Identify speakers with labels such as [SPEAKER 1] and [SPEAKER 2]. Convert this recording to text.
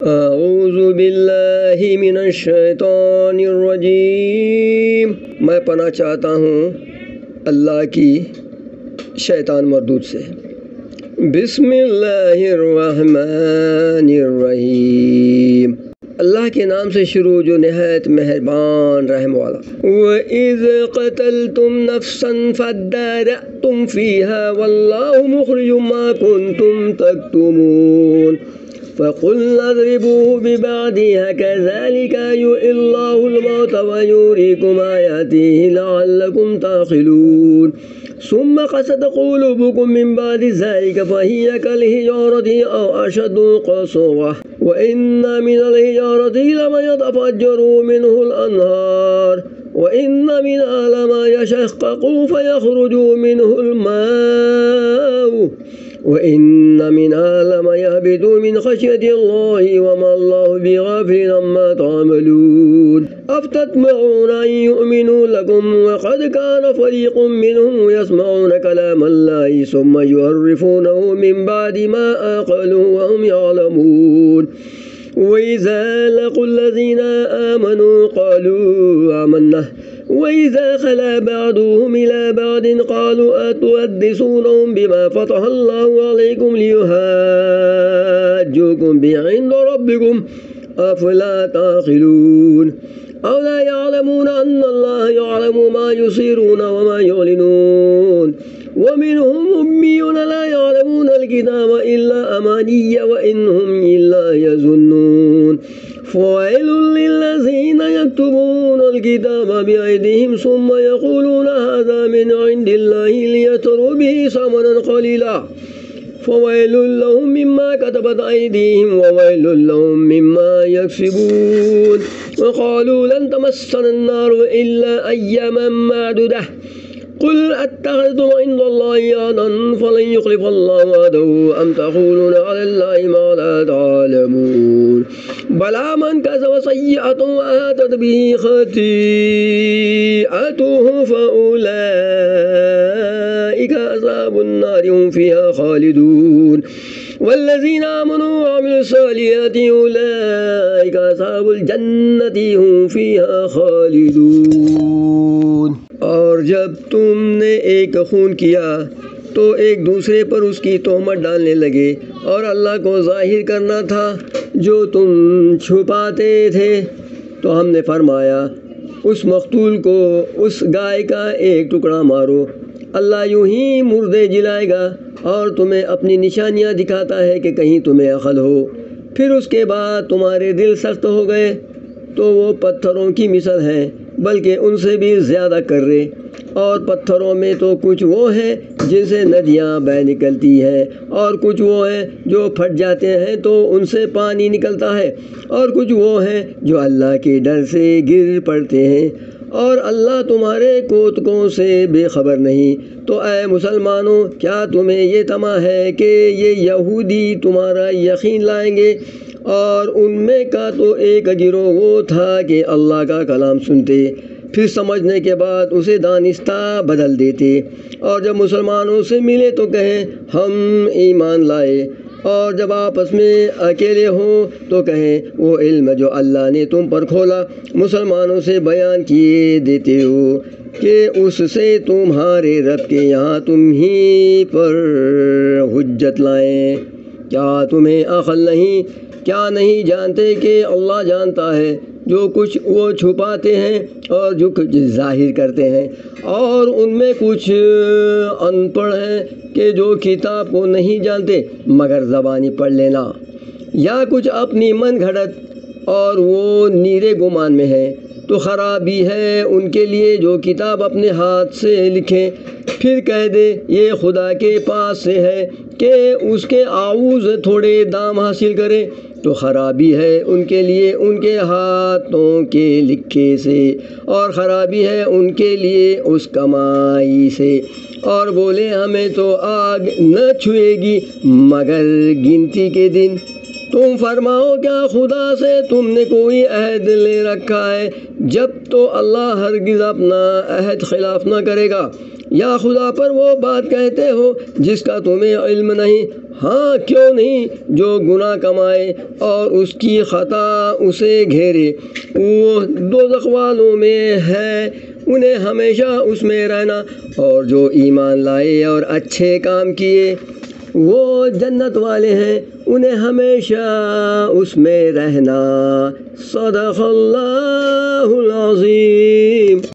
[SPEAKER 1] اعوذ باللہ من الشیطان الرجیم، میں پناہ چاہتا ہوں اللہ کی شیطان مردود سے۔ بسم اللہ الرحمن الرحیم، اللہ کے نام سے شروع جو نہایت مہربان رحم والا۔ وَإِذْ قَتَلْتُمْ نَفْسًا فَادَّارَأْتُمْ فِيهَا وَاللَّهُ مُخْرِجٌ مَا كُنْتُمْ تَكْتُمُونَ فَقُلْنَا اضْرِبُوهُ بِبَعْضِهَا كَذَلِكَ يُحْيِي اللَّهُ الْمَوْتَى وَيُرِيكُمْ آيَاتِهِ لَعَلَّكُمْ تَعْقِلُونَ ثُمَّ قَسَتْ قُلُوبُكُم مِّن بَعْدِ ذَلِكَ فَهِيَ كَالْحِجَارَةِ أَوْ أَشَدُّ قَسْوَةً وَإِنَّ مِنَ الْحِجَارَةِ لَمَا يَتَفَجَّرُ مِنْهُ الْأَنْهَارُ وَإِنَّ مِنْهَا لَمَا يَشَقَّقُ فَيَخْرُجُ مِنْهُ الْمَاءُ وَإِنَّ مِنْهَا لَمَا يَهْبِطُ مِنْ خَشْيَةِ اللَّهِ وَمَا اللَّهُ بِغَافِلٍ عَمَّا تَعْمَلُونَ أَفَتَطْمَعُونَ أَن يُؤْمِنُوا لَكُمْ وَقَدْ كَانَ فَرِيقٌ مِّنْهُمْ يَسْمَعُونَ كَلَامَ اللَّهِ ثُمَّ يُحَرِّفُونَهُ مِنْ بَعْدِ مَا عَقَلُوهُ وَهُمْ يَعْلَمُونَ وَإِذَا لَقُوا الَّذِينَ آمَنُوا قَالُوا آمَنَّا وَإِذَا خَلَا بَعْضُهُمْ إِلَىٰ بَعْضٍ قَالُوا أَتُحَدِّثُونَهُم بِمَا فَتَحَ اللَّهُ عَلَيْكُمْ لِيُحَاجُّوكُم بِهِ عِندَ رَبِّكُمْ أَفَلَا تَعْقِلُونَ أَوَلَا يَعْلَمُونَ أَنَّ اللَّهَ يَعْلَمُ مَا يُسِرُّونَ وَمَا يُعْلِنُونَ وَمِنْهُمْ أُمِّيُّونَ لَا يَعْلَمُونَ الْكِتَابَ إِلَّا أَمَانِيَّ وَإِنْ هُمْ إِلَّا يَظُنُّونَ فَوَيْلٌ لِّلَّذِينَ يَكْتُبُونَ الْكِتَابَ بِأَيْدِيهِمْ ثُمَّ يَقُولُونَ هَٰذَا مِنْ عِندِ اللَّهِ لِيَشْتَرُوا بِهِ ثَمَنًا قَلِيلًا فَوَيْلٌ لَّهُم مِّمَّا كَتَبَتْ أَيْدِيهِمْ وَوَيْلٌ لَّهُم مِّمَّا يَكْسِبُونَ وَقَالُوا لَن تَمَسَّنَا النَّارُ إِلَّا أَيَّامًا مَّعْدُودَةً قُلْ أَتَّخَذْتُمْ عِندَ اللَّهِ عَهْدًا فَلَن يُخْلِفَ اللَّهُ عَهْدَهُ أَمْ تَقُولُونَ عَلَى اللَّهِ مَا لَا تَعْلَمُونَ بَلَىٰ مَن كَسَبَ سَيِّئَةً وَأَحَاطَتْ بِهِ خَطِيئَتُهُ فَأُولَٰئِكَ أَصْحَابُ النَّارِ هُمْ فِيهَا خَالِدُونَ وَالَّذِينَ آمَنُوا وَعَمِلُوا الصَّالِحَاتِ أُولَٰئِكَ أَصْحَابُ الْجَنَّةِ هُمْ فِيهَا خَالِدُونَ۔ اور جب تم نے ایک خون کیا تو ایک دوسرے پر اس کی تہمت ڈالنے لگے، اور اللہ کو ظاہر کرنا تھا جو تم چھپاتے تھے، تو ہم نے فرمایا اس مقتول کو اس گائے کا ایک ٹکڑا مارو، اللہ یوں ہی مردے جلائے گا اور تمہیں اپنی نشانیاں دکھاتا ہے کہ کہیں تمہیں عقل ہو۔ پھر اس کے بعد تمہارے دل سخت ہو گئے تو وہ پتھروں کی مثل ہیں، بلکہ ان سے بھی زیادہ کرے، اور پتھروں میں تو کچھ وہ ہیں جن سے ندیاں بہہ نکلتی ہیں، اور کچھ وہ ہیں جو پھٹ جاتے ہیں تو ان سے پانی نکلتا ہے، اور کچھ وہ ہیں جو اللہ کے ڈر سے گر پڑتے ہیں، اور اللہ تمہارے کوتکوں سے بے خبر نہیں۔ تو اے مسلمانوں، کیا تمہیں یہ طمع ہے کہ یہ یہودی تمہارا یقین لائیں گے؟ اور ان میں کا تو ایک گروہ وہ تھا کہ اللہ کا کلام سنتے، پھر سمجھنے کے بعد اسے دانستہ بدل دیتے، اور جب مسلمانوں سے ملے تو کہیں ہم ایمان لائے، اور جب آپس میں اکیلے ہوں تو کہیں وہ علم جو اللہ نے تم پر کھولا مسلمانوں سے بیان کیے دیتے ہو کہ اس سے تمہارے رب کے یہاں تم ہی پر حجت لائیں۔ کیا تمہیں عقل نہیں؟ کیا نہیں جانتے کہ اللہ جانتا ہے جو کچھ وہ چھپاتے ہیں اور جو کچھ ظاہر کرتے ہیں؟ اور ان میں کچھ ان پڑھ ہیں کہ جو کتاب کو نہیں جانتے مگر زبانی پڑھ لینا، یا کچھ اپنی من گھڑت اور وہ نیرے گمان میں ہیں، تو خرابی ہے ان کے لیے جو کتاب اپنے ہاتھ سے لکھیں پھر کہہ دے یہ خدا کے پاس سے ہے کہ اس کے عوض تھوڑے دام حاصل کریں، تو خرابی ہے ان کے لیے ان کے ہاتھوں کے لکھے سے، اور خرابی ہے ان کے لیے اس کمائی سے، اور بولے ہمیں تو آگ نہ چھوئے گی مگر گنتی کے دن، تو تم فرماؤ کیا خدا سے تم نے کوئی عہد لے رکھا ہے؟ جب تو اللہ ہرگز اپنا عہد خلاف نہ کرے گا۔ یا خدا پر وہ بات کہتے ہو جس کا تمہیں علم نہیں؟ ہاں کیوں نہیں، جو گناہ کمائے اور اس کی خطا اسے گھیرے وہ دوزخ والوں میں ہے، انہیں ہمیشہ اس میں رہنا، اور جو ایمان لائے اور اچھے کام کیے وہ جنت والے ہیں، انہیں ہمیشہ اس میں رہنا۔ صدق اللہ العظیم۔